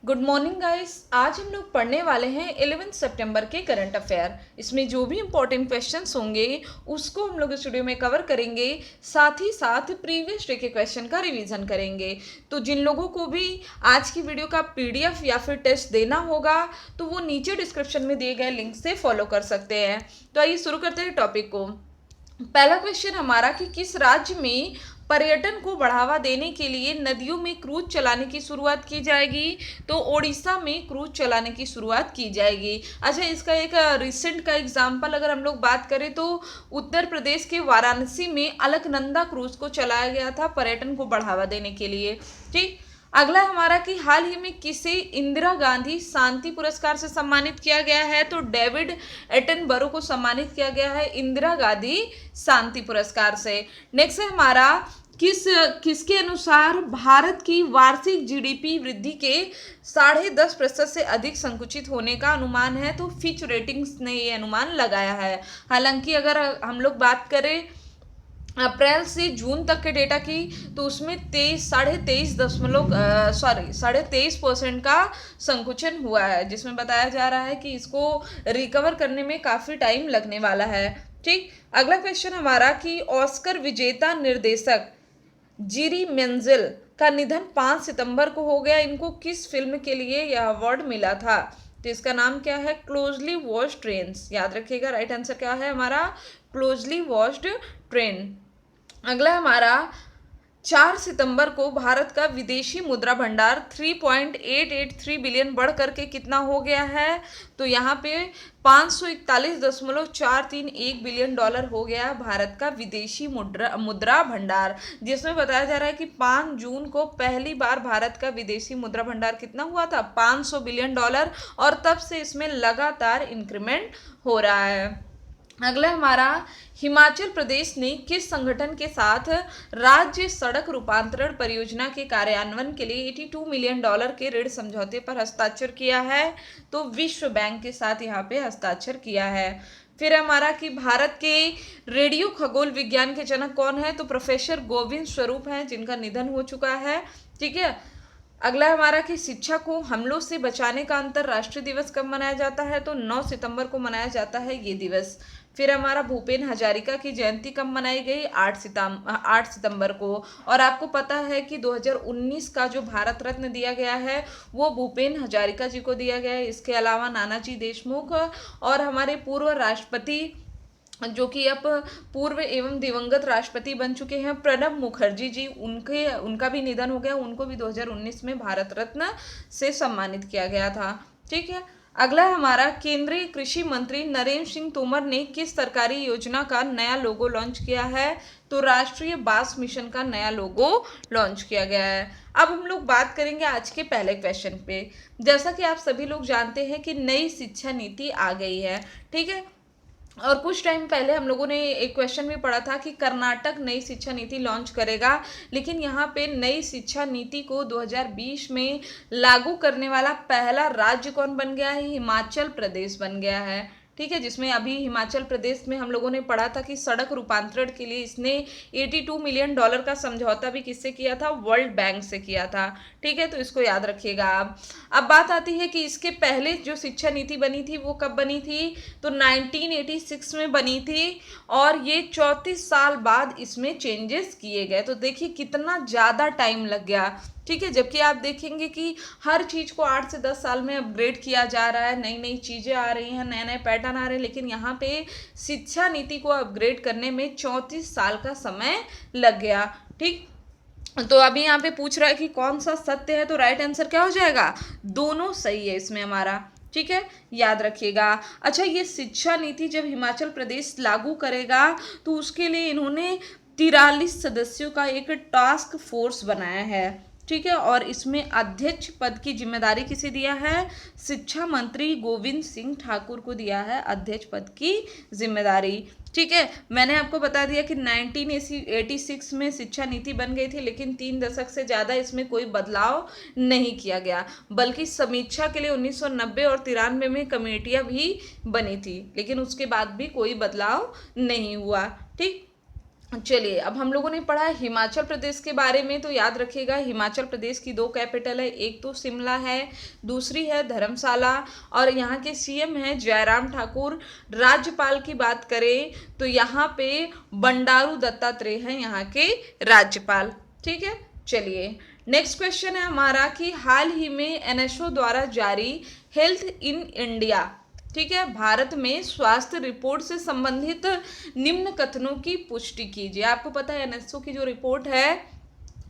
Good morning guys. आज हम लोग पढ़ने वाले हैं 11 सितंबर के करंट अफेयर। इसमें जो भी इंपॉर्टेंट क्वेश्चंस होंगे उसको हम लोग इस वीडियो में कवर करेंगे। साथ ही साथ प्रीवियस डे के क्वेश्चन का रिवीजन करेंगे। तो जिन लोगों को भी आज की वीडियो का पीडीएफ या फिर टेस्ट देना होगा तो वो नीचे डिस्क्रिप्शन में दिए गए लिंक से फॉलो कर सकते हैं। तो आइए शुरू करते हैं टॉपिक को। पहला क्वेश्चन हमारा कि किस राज्य में पर्यटन को बढ़ावा देने के लिए नदियों में क्रूज चलाने की शुरुआत की जाएगी। तो ओडिशा में क्रूज चलाने की शुरुआत की जाएगी। अच्छा, इसका एक रिसेंट का एग्जांपल अगर हम लोग बात करें तो उत्तर प्रदेश के वाराणसी में अलकनंदा क्रूज को चलाया गया था पर्यटन को बढ़ावा देने के लिए। ठीक, अगला हमारा कि हाल ही में किसे इंदिरा गांधी शांति पुरस्कार से सम्मानित किया गया है। तो डेविड एटनबरो को सम्मानित किया गया है इंदिरा गांधी शांति पुरस्कार से। नेक्स्ट है हमारा किसके अनुसार भारत की वार्षिक जीडीपी वृद्धि के 10.5% से अधिक संकुचित होने का अनुमान है। तो फिच रेटिंग्स ने ये अनुमान लगाया है। हालांकि अगर हम लोग बात करें अप्रैल से जून तक के डेटा की तो उसमें 23% का संकुचन हुआ है, जिसमें बताया जा रहा है कि इसको रिकवर करने में काफ़ी टाइम लगने वाला है। ठीक, अगला क्वेश्चन हमारा कि ऑस्कर विजेता निर्देशक जीरी मेंजिल का निधन 5 सितंबर को हो गया। इनको किस फिल्म के लिए यह अवार्ड मिला था। तो इसका नाम क्या है? Closely watched trains. याद रखिएगा, राइट आंसर क्या है हमारा? Closely watched train. अगला हमारा 4 सितंबर को भारत का विदेशी मुद्रा भंडार 3.883 बिलियन बढ़ करके कितना हो गया है। तो यहाँ पे 541.431 बिलियन डॉलर हो गया भारत का विदेशी मुद्रा भंडार, जिसमें बताया जा रहा है कि 5 जून को पहली बार भारत का विदेशी मुद्रा भंडार कितना हुआ था? 500 बिलियन डॉलर। और तब से इसमें लगातार इंक्रीमेंट हो रहा है। अगला हमारा हिमाचल प्रदेश ने किस संगठन के साथ राज्य सड़क रूपांतरण परियोजना के कार्यान्वयन के लिए 82 मिलियन डॉलर के ऋण समझौते पर हस्ताक्षर किया है। तो विश्व बैंक के साथ यहाँ पे हस्ताक्षर किया है। फिर हमारा कि भारत के रेडियो खगोल विज्ञान के जनक कौन है। तो प्रोफेसर गोविंद स्वरूप हैं, जिनका निधन हो चुका है। ठीक है, अगला हमारा कि शिक्षा को हमलों से बचाने का अंतर्राष्ट्रीय दिवस कब मनाया जाता है। तो 9 सितंबर को मनाया जाता है ये दिवस। फिर हमारा भूपेन हजारिका की जयंती कब मनाई गई? 8 सितंबर को। और आपको पता है कि 2019 का जो भारत रत्न दिया गया है वो भूपेन हजारिका जी को दिया गया है। इसके अलावा नानाजी देशमुख और हमारे पूर्व राष्ट्रपति जो कि अब पूर्व एवं दिवंगत राष्ट्रपति बन चुके हैं प्रणब मुखर्जी जी, उनका भी निधन हो गया। उनको भी 2019 में भारत रत्न से सम्मानित किया गया था। ठीक है, अगला हमारा केंद्रीय कृषि मंत्री नरेंद्र सिंह तोमर ने किस सरकारी योजना का नया लोगो लॉन्च किया है। तो राष्ट्रीय बांस मिशन का नया लोगो लॉन्च किया गया है। अब हम लोग बात करेंगे आज के पहले क्वेश्चन पे। जैसा कि आप सभी लोग जानते हैं कि नई शिक्षा नीति आ गई है। ठीक है, और कुछ टाइम पहले हम लोगों ने एक क्वेश्चन भी पढ़ा था कि कर्नाटक नई शिक्षा नीति लॉन्च करेगा, लेकिन यहाँ पे नई शिक्षा नीति को 2020 में लागू करने वाला पहला राज्य कौन बन गया है? हिमाचल प्रदेश बन गया है। ठीक है, जिसमें अभी हिमाचल प्रदेश में हम लोगों ने पढ़ा था कि सड़क रूपांतरण के लिए इसने 82 मिलियन डॉलर का समझौता भी किससे किया था? वर्ल्ड बैंक से किया था। ठीक है, तो इसको याद रखिएगा आप। अब बात आती है कि इसके पहले जो शिक्षा नीति बनी थी वो कब बनी थी। तो 1986 में बनी थी और ये 34 साल बाद इसमें चेंजेस किए गए। तो देखिए कितना ज़्यादा टाइम लग गया। ठीक है, जबकि आप देखेंगे कि हर चीज़ को 8 से 10 साल में अपग्रेड किया जा रहा है, नई नई चीज़ें आ रही हैं, नए नए पैटर्न आ रहे हैं, लेकिन यहाँ पे शिक्षा नीति को अपग्रेड करने में 34 साल का समय लग गया। ठीक, तो अभी यहाँ पे पूछ रहा है कि कौन सा सत्य है। तो राइट आंसर क्या हो जाएगा? दोनों सही है इसमें हमारा। ठीक है, याद रखिएगा। अच्छा, ये शिक्षा नीति जब हिमाचल प्रदेश लागू करेगा तो उसके लिए इन्होंने 43 सदस्यों का एक टास्क फोर्स बनाया है। ठीक है, और इसमें अध्यक्ष पद की जिम्मेदारी किसे दिया है? शिक्षा मंत्री गोविंद सिंह ठाकुर को दिया है अध्यक्ष पद की जिम्मेदारी। ठीक है, मैंने आपको बता दिया कि 1986 में शिक्षा नीति बन गई थी, लेकिन 3 दशक से ज़्यादा इसमें कोई बदलाव नहीं किया गया, बल्कि समीक्षा के लिए 1990 और 93 में कमेटियां भी बनी थी, लेकिन उसके बाद भी कोई बदलाव नहीं हुआ। ठीक, चलिए, अब हम लोगों ने पढ़ा हिमाचल प्रदेश के बारे में, तो याद रखिएगा हिमाचल प्रदेश की दो कैपिटल है, एक तो शिमला है, दूसरी है धर्मशाला, और यहाँ के सीएम हैं जयराम ठाकुर। राज्यपाल की बात करें तो यहाँ पे बंडारू दत्तात्रेय हैं यहाँ के राज्यपाल। ठीक है, चलिए नेक्स्ट क्वेश्चन है हमारा कि हाल ही में एनएसओ द्वारा जारी हेल्थ इन इंडिया, ठीक है, भारत में स्वास्थ्य रिपोर्ट से संबंधित निम्न कथनों की पुष्टि कीजिए। आपको पता है एनएसओ की जो रिपोर्ट है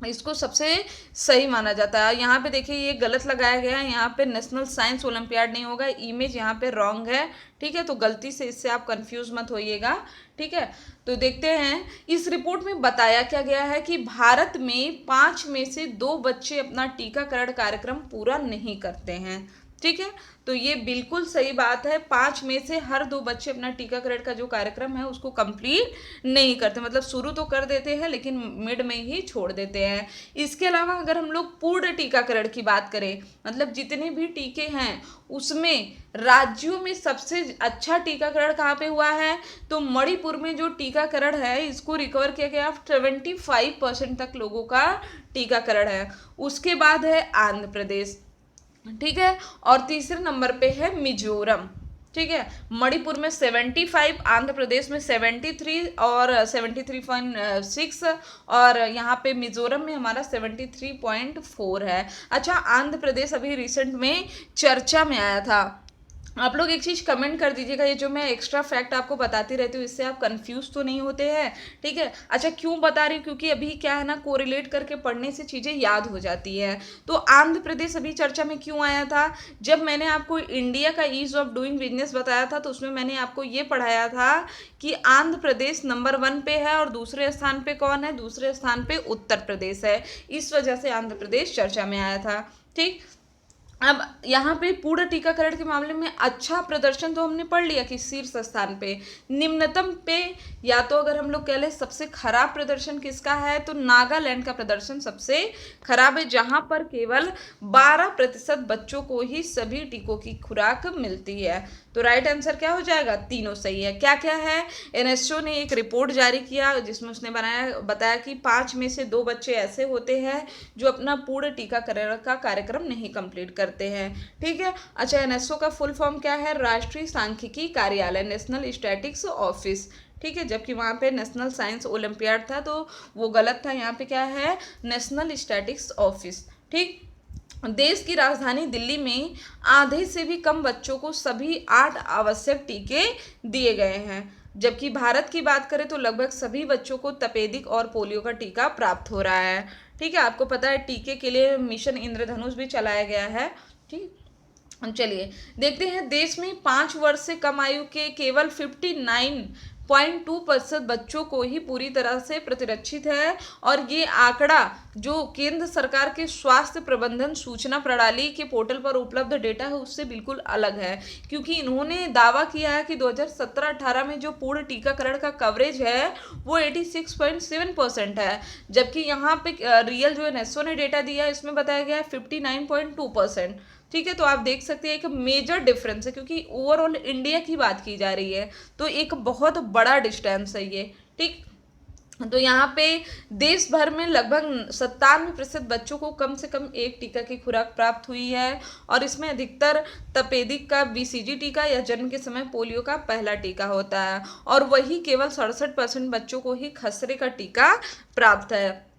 इसको सबसे सही माना जाता है। यहाँ पे देखिए ये गलत लगाया गया है, यहाँ पे नेशनल साइंस ओलंपियाड नहीं होगा, इमेज यहाँ पे रॉन्ग है। ठीक है, तो गलती से इससे आप कंफ्यूज मत होइएगा। ठीक है, तो देखते हैं इस रिपोर्ट में बताया क्या गया है कि भारत में 5 में से 2 बच्चे अपना टीकाकरण कार्यक्रम पूरा नहीं करते हैं। ठीक है, तो ये बिल्कुल सही बात है, 5 में से हर 2 बच्चे अपना टीकाकरण का जो कार्यक्रम है उसको कंप्लीट नहीं करते, मतलब शुरू तो कर देते हैं लेकिन मिड में ही छोड़ देते हैं। इसके अलावा अगर हम लोग पूर्ण टीकाकरण की बात करें, मतलब जितने भी टीके हैं उसमें राज्यों में सबसे अच्छा टीकाकरण कहाँ पे हुआ है, तो मणिपुर में जो टीकाकरण है इसको रिकवर किया गया, 75% तक लोगों का टीकाकरण है। उसके बाद है आंध्र प्रदेश, ठीक है, और तीसरे नंबर पे है मिजोरम। ठीक है, मणिपुर में 75, आंध्र प्रदेश में 73 और 73.6, और यहाँ पे मिजोरम में हमारा 73.4 है। अच्छा, आंध्र प्रदेश अभी रिसेंट में चर्चा में आया था। आप लोग एक चीज़ कमेंट कर दीजिएगा, ये जो मैं एक्स्ट्रा फैक्ट आपको बताती रहती हूँ इससे आप कंफ्यूज तो नहीं होते हैं। ठीक है, अच्छा क्यों बता रही हूँ, क्योंकि अभी क्या है ना, कोरिलेट करके पढ़ने से चीज़ें याद हो जाती है। तो आंध्र प्रदेश अभी चर्चा में क्यों आया था, जब मैंने आपको इंडिया का ईज ऑफ डूइंग बिजनेस बताया था तो उसमें मैंने आपको ये पढ़ाया था कि आंध्र प्रदेश नंबर 1 पे है और दूसरे स्थान पे कौन है, दूसरे स्थान पे उत्तर प्रदेश है। इस वजह से आंध्र प्रदेश चर्चा में आया था। ठीक, अब यहाँ पे पूर्ण टीकाकरण के मामले में अच्छा प्रदर्शन तो हमने पढ़ लिया कि शीर्ष स्थान पे, निम्नतम पे, या तो अगर हम लोग कह लें सबसे खराब प्रदर्शन किसका है, तो नागालैंड का प्रदर्शन सबसे खराब है, जहां पर केवल 12% बच्चों को ही सभी टीकों की खुराक मिलती है। तो राइट आंसर क्या हो जाएगा, तीनों सही है। क्या क्या है, एनएसओ ने एक रिपोर्ट जारी किया जिसमें उसने बताया कि 5 में से 2 बच्चे ऐसे होते हैं जो अपना पूर्ण टीकाकरण का कार्यक्रम नहीं कंप्लीट करते हैं। ठीक है, अच्छा एनएसओ का फुल फॉर्म क्या है, राष्ट्रीय सांख्यिकी कार्यालय, नेशनल स्टैटिस्टिक्स ऑफिस। ठीक है, जबकि वहाँ पे नेशनल साइंस ओलंपियाड था तो वो गलत था, यहाँ पे क्या है, नेशनल स्टैटिस्टिक्स ऑफिस। ठीक, देश की राजधानी दिल्ली में आधे से भी कम बच्चों को सभी 8 आवश्यक टीके दिए गए हैं, जबकि भारत की बात करें तो लगभग सभी बच्चों को तपेदिक और पोलियो का टीका प्राप्त हो रहा है। ठीक है, आपको पता है टीके के लिए मिशन इंद्रधनुष भी चलाया गया है। ठीक, चलिए देखते हैं, देश में 5 वर्ष से कम आयु के केवल 59.2% बच्चों को ही पूरी तरह से प्रतिरक्षित है, और ये आंकड़ा जो केंद्र सरकार के स्वास्थ्य प्रबंधन सूचना प्रणाली के पोर्टल पर उपलब्ध डेटा है उससे बिल्कुल अलग है, क्योंकि इन्होंने दावा किया है कि 2017-18 में जो पूर्ण टीकाकरण का कवरेज है वो 86.7% है, जबकि यहाँ पे रियल जो एनएसओ ने डेटा दिया है इसमें बताया गया है 59.2%। ठीक है, तो आप देख सकते हैं एक मेजर डिफरेंस है, क्योंकि ओवरऑल इंडिया की बात की जा रही है तो एक बहुत बड़ा डिस्टेंस है ये। ठीक, तो यहाँ पे देश भर में लगभग 97% बच्चों को कम से कम एक टीका की खुराक प्राप्त हुई है, और इसमें अधिकतर तपेदिक का बीसीजी टीका या जन्म के समय पोलियो का पहला टीका होता है, और वही केवल 67% बच्चों को ही खसरे का टीका प्राप्त है।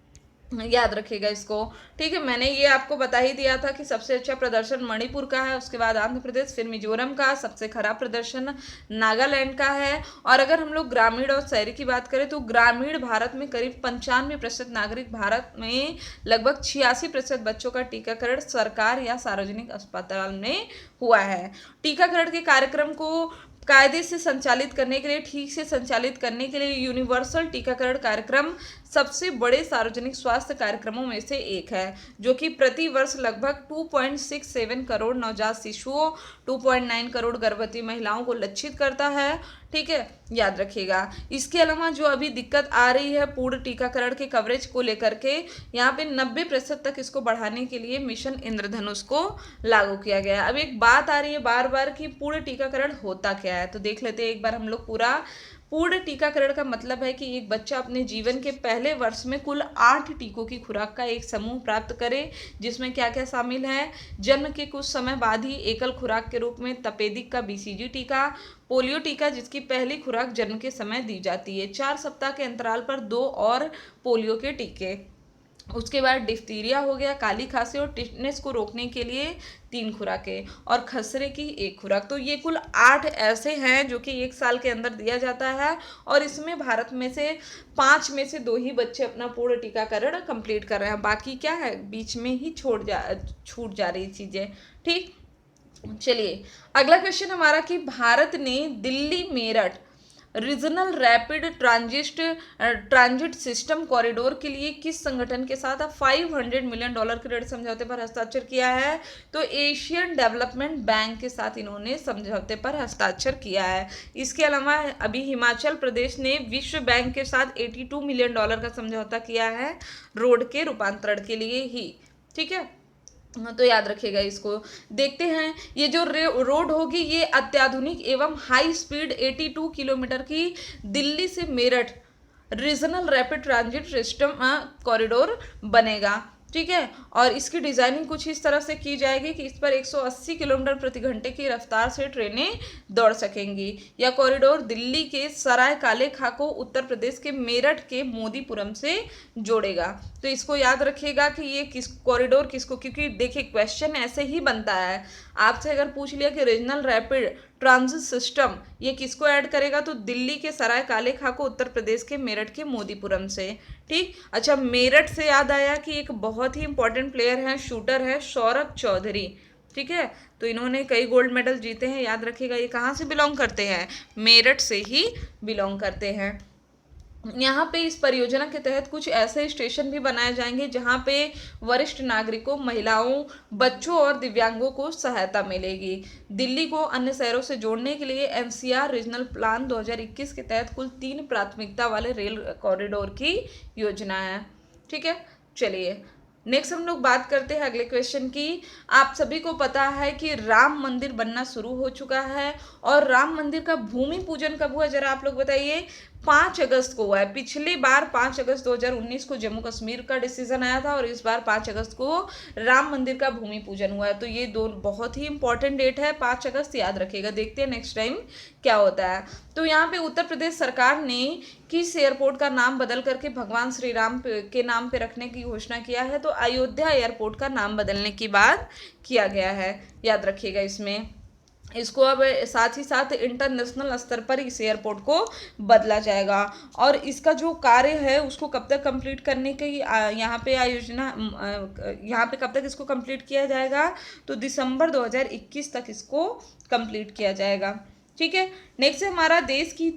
याद रखिएगा इसको। ठीक है, मैंने ये आपको बता ही दिया था कि सबसे अच्छा प्रदर्शन मणिपुर का है, उसके बाद आंध्र प्रदेश, फिर मिजोरम का, सबसे खराब प्रदर्शन नागालैंड का है। और अगर हम लोग ग्रामीण और शहरी की बात करें तो ग्रामीण भारत में करीब 95% नागरिक, भारत में लगभग 86% बच्चों का टीकाकरण सरकार या सार्वजनिक अस्पताल में हुआ है। टीकाकरण के कार्यक्रम को कायदे से संचालित करने के लिए, ठीक से संचालित करने के लिए यूनिवर्सल टीकाकरण कार्यक्रम सबसे बड़े सार्वजनिक स्वास्थ्य कार्यक्रमों में से एक है, जो कि प्रति वर्ष लगभग 2.67 करोड़ नवजात शिशुओं, 2.9 करोड़ गर्भवती महिलाओं को लक्षित करता है। ठीक है, याद रखिएगा। इसके अलावा जो अभी दिक्कत आ रही है पूर्ण टीकाकरण के कवरेज को लेकर के, यहाँ पे 90% तक इसको बढ़ाने के लिए मिशन इंद्रधनुष को लागू किया गया है। अब एक बात आ रही है बार बार कि पूर्ण टीकाकरण होता क्या है, तो देख लेते हैं एक बार हम लोग पूरा पूर्ण टीकाकरण का मतलब है कि एक बच्चा अपने जीवन के पहले वर्ष में कुल 8 टीकों की खुराक का एक समूह प्राप्त करे, जिसमें क्या क्या शामिल है? जन्म के कुछ समय बाद ही एकल खुराक के रूप में तपेदिक का बीसीजी टीका, पोलियो टीका जिसकी पहली खुराक जन्म के समय दी जाती है, 4 सप्ताह के अंतराल पर 2 और पोलियो के टीके। उसके बाद डिफ्थीरिया हो गया, काली खांसी और टिटनेस को रोकने के लिए 3 खुराकें और खसरे की 1 खुराक। तो ये कुल 8 ऐसे हैं जो कि 1 साल के अंदर दिया जाता है, और इसमें भारत में से 5 में से 2 ही बच्चे अपना पूर्ण टीकाकरण कंप्लीट कर रहे हैं, बाकी क्या है बीच में ही छूट जा रही चीज़ें। ठीक, चलिए अगला क्वेश्चन हमारा कि भारत ने Delhi Meerut regional rapid transit system corridor के लिए किस संगठन के साथ $500 मिलियन के ऋण समझौते पर हस्ताक्षर किया है? तो एशियन डेवलपमेंट बैंक के साथ इन्होंने समझौते पर हस्ताक्षर किया है। इसके अलावा अभी हिमाचल प्रदेश ने विश्व बैंक के साथ $82 मिलियन का समझौता किया है रोड के रूपांतरण के लिए ही। ठीक है, तो याद रखिएगा इसको। देखते हैं ये जो रोड होगी ये अत्याधुनिक एवं हाई स्पीड 82 किलोमीटर की दिल्ली से Meerut regional rapid transit system corridor बनेगा। ठीक है, और इसकी डिज़ाइनिंग कुछ इस तरह से की जाएगी कि इस पर 180 किलोमीटर प्रति घंटे की रफ्तार से ट्रेनें दौड़ सकेंगी। यह कॉरिडोर दिल्ली के सराय काले खां को उत्तर प्रदेश के मेरठ के मोदीपुरम से जोड़ेगा। तो इसको याद रखिएगा कि ये किस कॉरिडोर किसको, क्योंकि देखिए क्वेश्चन ऐसे ही बनता है आपसे, अगर पूछ लिया कि रीजनल रैपिड ट्रांजिट सिस्टम ये किसको ऐड करेगा, तो दिल्ली के सराय काले खां को उत्तर प्रदेश के मेरठ के मोदीपुरम से। ठीक, अच्छा मेरठ से याद आया कि एक बहुत ही इंपॉर्टेंट प्लेयर है, शूटर है सौरभ चौधरी। ठीक है, तो इन्होंने कई गोल्ड मेडल जीते हैं, याद रखिएगा। ये कहाँ से बिलोंग करते हैं? मेरठ से ही बिलोंग करते हैं। यहाँ पे इस परियोजना के तहत कुछ ऐसे स्टेशन भी बनाए जाएंगे जहाँ पे वरिष्ठ नागरिकों, महिलाओं, बच्चों और दिव्यांगों को सहायता मिलेगी। दिल्ली को अन्य शहरों से जोड़ने के लिए एनसीआर रीजनल प्लान 2021 के तहत कुल 3 प्राथमिकता वाले रेल कॉरिडोर की योजना है। ठीक है, चलिए नेक्स्ट हम लोग बात करते हैं अगले क्वेश्चन की। आप सभी को पता है कि राम मंदिर बनना शुरू हो चुका है, और राम मंदिर का भूमि पूजन कब हुआ, जरा आप लोग बताइए। 5 अगस्त को हुआ है। पिछली बार 5 अगस्त 2019 को जम्मू कश्मीर का डिसीजन आया था, और इस बार 5 अगस्त को राम मंदिर का भूमि पूजन हुआ है। तो ये दो बहुत ही इंपॉर्टेंट डेट है, 5 अगस्त याद रखिएगा। देखते हैं नेक्स्ट टाइम क्या होता है। तो यहाँ पे उत्तर प्रदेश सरकार ने किस एयरपोर्ट का नाम बदल करके भगवान श्री राम के नाम पे रखने की घोषणा किया है? तो अयोध्या एयरपोर्ट का नाम बदलने की बात किया गया है, याद रखिएगा। इसको अब साथ ही साथ इंटरनेशनल स्तर पर इस एयरपोर्ट को बदला जाएगा, और इसका जो कार्य है उसको कब तक कंप्लीट करने की यहाँ पे आयोजना, यहाँ पे कब तक इसको कंप्लीट किया जाएगा? तो दिसंबर 2021 तक इसको कंप्लीट किया जाएगा। ठीक है, नेक्स्ट है हमारा देश की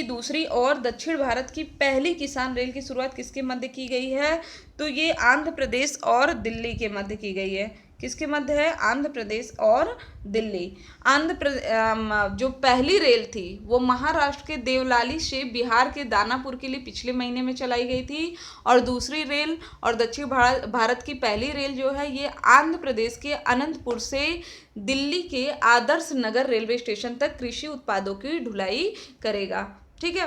दूसरी और दक्षिण भारत की पहली किसान रेल की शुरुआत किसके मध्य की गई है? तो ये आंध्र प्रदेश और दिल्ली के मध्य की गई है। किसके मध्य है? आंध्र प्रदेश और दिल्ली। जो पहली रेल थी वो महाराष्ट्र के देवलाली से बिहार के दानापुर के लिए पिछले महीने में चलाई गई थी, और दूसरी रेल और दक्षिण भारत की पहली रेल जो है ये आंध्र प्रदेश के अनंतपुर से दिल्ली के आदर्श नगर रेलवे स्टेशन तक कृषि उत्पादों की ढुलाई करेगा। ठीक है,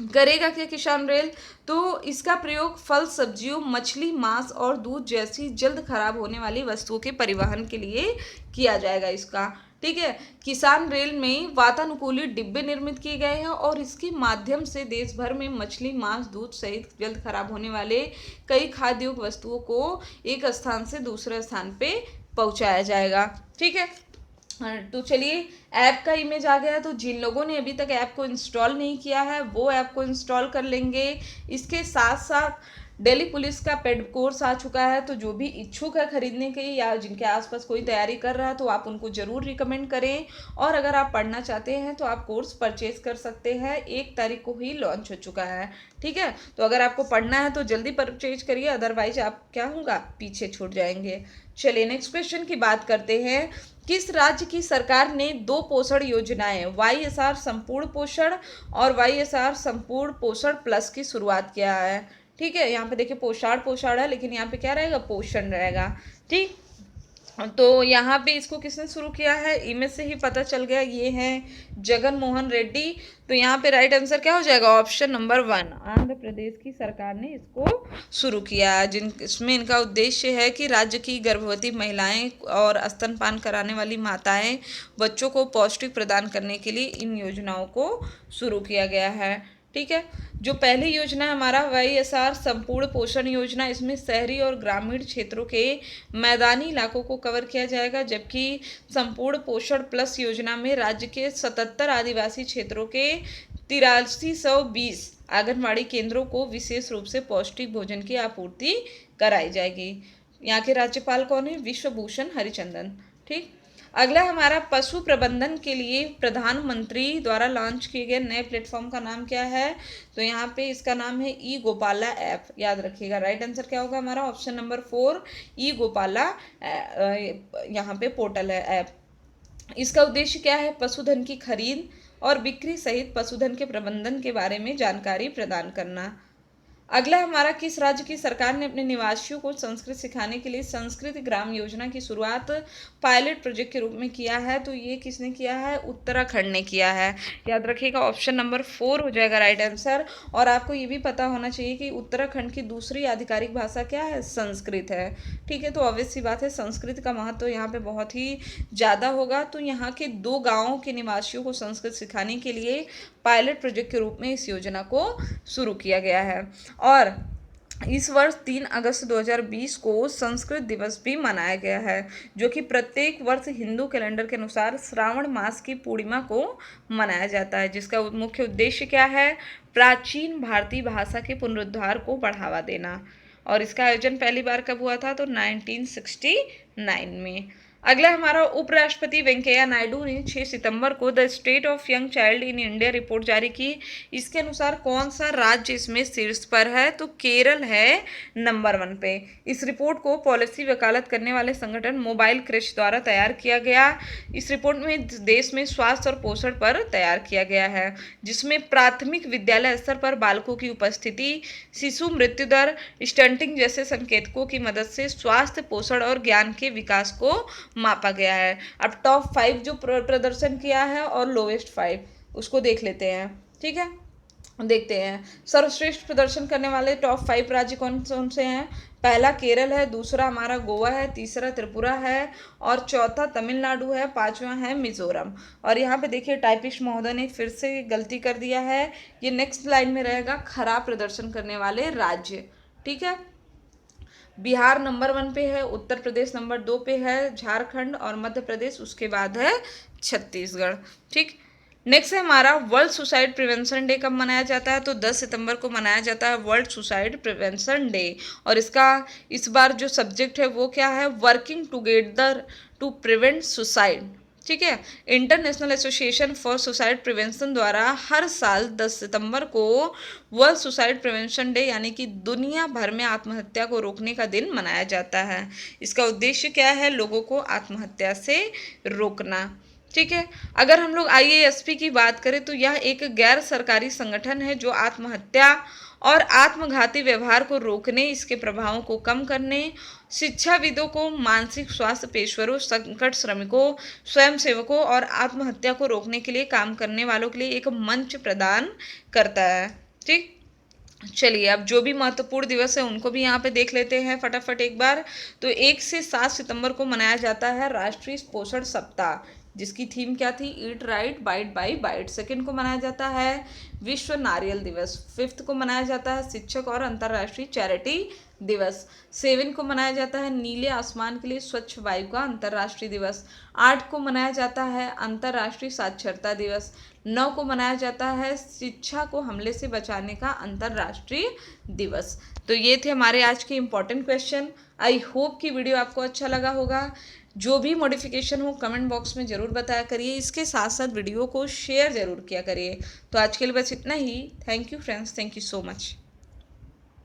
करेगा क्या किसान रेल? तो इसका प्रयोग फल, सब्जियों, मछली, मांस और दूध जैसी जल्द खराब होने वाली वस्तुओं के परिवहन के लिए किया जाएगा इसका। ठीक है, किसान रेल में वातानुकूलित डिब्बे निर्मित किए गए हैं, और इसके माध्यम से देश भर में मछली, मांस, दूध सहित जल्द खराब होने वाले कई खाद्य वस्तुओं को एक स्थान से दूसरे स्थान पे पहुंचाया जाएगा। ठीक है, तो चलिए ऐप का इमेज आ गया, तो जिन लोगों ने अभी तक ऐप को इंस्टॉल नहीं किया है वो ऐप को इंस्टॉल कर लेंगे। इसके साथ साथ दिल्ली पुलिस का पेड कोर्स आ चुका है, तो जो भी इच्छुक है खरीदने के या जिनके आसपास कोई तैयारी कर रहा है तो आप उनको ज़रूर रिकमेंड करें, और अगर आप पढ़ना चाहते हैं तो आप कोर्स परचेज कर सकते हैं। 1 तारीख को ही लॉन्च हो चुका है। ठीक है, तो अगर आपको पढ़ना है तो जल्दी परचेज करिए, अदरवाइज आप क्या होगा, पीछे छूट जाएंगे। चलिए नेक्स्ट क्वेश्चन की बात करते हैं। किस राज्य की सरकार ने 2 पोषण योजनाएं YSR संपूर्ण पोषण और YSR संपूर्ण पोषण प्लस की शुरुआत किया है? ठीक है, यहाँ पे देखिए पोषण है, लेकिन यहाँ पे क्या रहेगा, पोषण रहेगा। ठीक, तो यहाँ पे इसको किसने शुरू किया है, इमेज से ही पता चल गया, ये हैं जगन मोहन रेड्डी। तो यहाँ पे राइट आंसर क्या हो जाएगा, ऑप्शन नंबर 1, आंध्र प्रदेश की सरकार ने इसको शुरू किया, जिन इसमें इनका उद्देश्य है कि राज्य की गर्भवती महिलाएं और स्तनपान कराने वाली माताएं बच्चों को पौष्टिक प्रदान करने के लिए इन योजनाओं को शुरू किया गया है। ठीक है, जो पहली योजना है हमारा YSR संपूर्ण पोषण योजना, इसमें शहरी और ग्रामीण क्षेत्रों के मैदानी इलाकों को कवर किया जाएगा, जबकि संपूर्ण पोषण प्लस योजना में राज्य के 77 आदिवासी क्षेत्रों के 8320 आंगनबाड़ी केंद्रों को विशेष रूप से पौष्टिक भोजन की आपूर्ति कराई जाएगी। यहाँ के राज्यपाल कौन है, विश्वभूषण हरिचंदन। ठीक, अगला हमारा पशु प्रबंधन के लिए प्रधानमंत्री द्वारा लॉन्च किए गए नए प्लेटफॉर्म का नाम क्या है, तो यहाँ पे इसका नाम है ई गोपाला ऐप, याद रखिएगा। राइट आंसर क्या होगा हमारा, ऑप्शन नंबर 4, ई गोपाला यहाँ पे पोर्टल है, ऐप। इसका उद्देश्य क्या है, पशुधन की खरीद और बिक्री सहित पशुधन के प्रबंधन के बारे में जानकारी प्रदान करना। अगला हमारा, किस राज्य की सरकार ने अपने निवासियों को संस्कृत सिखाने के लिए संस्कृत ग्राम योजना की शुरुआत पायलट प्रोजेक्ट के रूप में किया है, तो ये किसने किया है, उत्तराखंड ने किया है। याद रखिएगा, ऑप्शन नंबर 4 हो जाएगा राइट आंसर। और आपको ये भी पता होना चाहिए कि उत्तराखंड की दूसरी आधिकारिक भाषा क्या है, संस्कृत है। ठीक है, तो ऑब्वियस सी बात है संस्कृत का महत्व यहाँ पे बहुत ही ज़्यादा होगा। तो यहाँ के 2 गाँवों के निवासियों को संस्कृत सिखाने के लिए पायलट प्रोजेक्ट के रूप में इस योजना को शुरू किया गया है। और इस वर्ष 3 अगस्त 2020 को संस्कृत दिवस भी मनाया गया है, जो कि प्रत्येक वर्ष हिंदू कैलेंडर के अनुसार श्रावण मास की पूर्णिमा को मनाया जाता है, जिसका मुख्य उद्देश्य क्या है, प्राचीन भारतीय भाषा के पुनरुद्धार को बढ़ावा देना। और इसका आयोजन पहली बार कब हुआ था, तो 1969 में। अगला हमारा, उपराष्ट्रपति वेंकैया नायडू ने 6 सितंबर को the state of young child in India report जारी की। इसके अनुसार कौन सा राज्य इसमें शीर्ष पर है, तो केरल है नंबर 1 पे। इस रिपोर्ट को पॉलिसी वकालत करने वाले संगठन मोबाइल क्रिश द्वारा तैयार किया गया। इस रिपोर्ट में देश में स्वास्थ्य और पोषण पर तैयार किया गया है, जिसमें प्राथमिक विद्यालय स्तर पर बालकों की उपस्थिति, शिशु मृत्यु दर, स्टंटिंग जैसे संकेतकों की मदद से स्वास्थ्य, पोषण और ज्ञान के विकास को मापा गया है। अब टॉप 5 जो प्रदर्शन किया है और लोवेस्ट 5 उसको देख लेते हैं। ठीक है, देखते हैं सर्वश्रेष्ठ प्रदर्शन करने वाले टॉप 5 राज्य कौन कौन से हैं। पहला केरल है, दूसरा हमारा गोवा है, तीसरा त्रिपुरा है और चौथा तमिलनाडु है, पांचवा है मिजोरम। और यहाँ पे देखिए टाइपिस्ट महोदय ने फिर से गलती कर दिया है, ये नेक्स्ट लाइन में रहेगा खराब प्रदर्शन करने वाले राज्य। ठीक है, बिहार नंबर 1 पे है, उत्तर प्रदेश नंबर 2 पे है, झारखंड और मध्य प्रदेश उसके बाद है छत्तीसगढ़। ठीक, नेक्स्ट है हमारा वर्ल्ड सुसाइड प्रिवेंशन डे कब मनाया जाता है, तो 10 सितंबर को मनाया जाता है वर्ल्ड सुसाइड प्रिवेंशन डे। और इसका इस बार जो सब्जेक्ट है वो क्या है, working together to prevent suicide. ठीक है, international association for suicide prevention द्वारा हर साल 10 सितंबर को वर्ल्ड सुसाइड प्रिवेंशन डे यानी कि दुनिया भर में आत्महत्या को रोकने का दिन मनाया जाता है। इसका उद्देश्य क्या है, लोगों को आत्महत्या से रोकना। ठीक है, अगर हम लोग IASP की बात करें तो यह एक गैर सरकारी संगठन है जो आत्महत्या और आत्मघाती व्यवहार को रोकने, इसके प्रभावों को कम करने, शिक्षाविदों को, मानसिक स्वास्थ्य पेशेवरों, संकट श्रमिकों, स्वयंसेवकों और आत्महत्या को रोकने के लिए काम करने वालों के लिए एक मंच प्रदान करता है। ठीक, चलिए अब जो भी महत्वपूर्ण दिवस है उनको भी यहाँ पे देख लेते हैं फटाफट एक बार। तो 1 से 7 सितंबर को मनाया जाता है राष्ट्रीय पोषण सप्ताह, जिसकी थीम क्या थी, eat right bite by bite. Second को मनाया जाता है विश्व नारियल दिवस। 5th को मनाया जाता है शिक्षक और अंतर्राष्ट्रीय चैरिटी दिवस। 7 को मनाया जाता है नीले आसमान के लिए स्वच्छ वायु का अंतर्राष्ट्रीय दिवस। 8 को मनाया जाता है अंतर्राष्ट्रीय साक्षरता दिवस। 9 को मनाया जाता है शिक्षा को हमले से बचाने का अंतर्राष्ट्रीय दिवस। तो ये थे हमारे आज के इम्पोर्टेंट क्वेश्चन। आई होप कि वीडियो आपको अच्छा लगा होगा। जो भी मॉडिफिकेशन हो कमेंट बॉक्स में ज़रूर बताया करिए, इसके साथ साथ वीडियो को शेयर ज़रूर किया करिए। तो आज के लिए बस इतना ही। Thank you friends, thank you so much.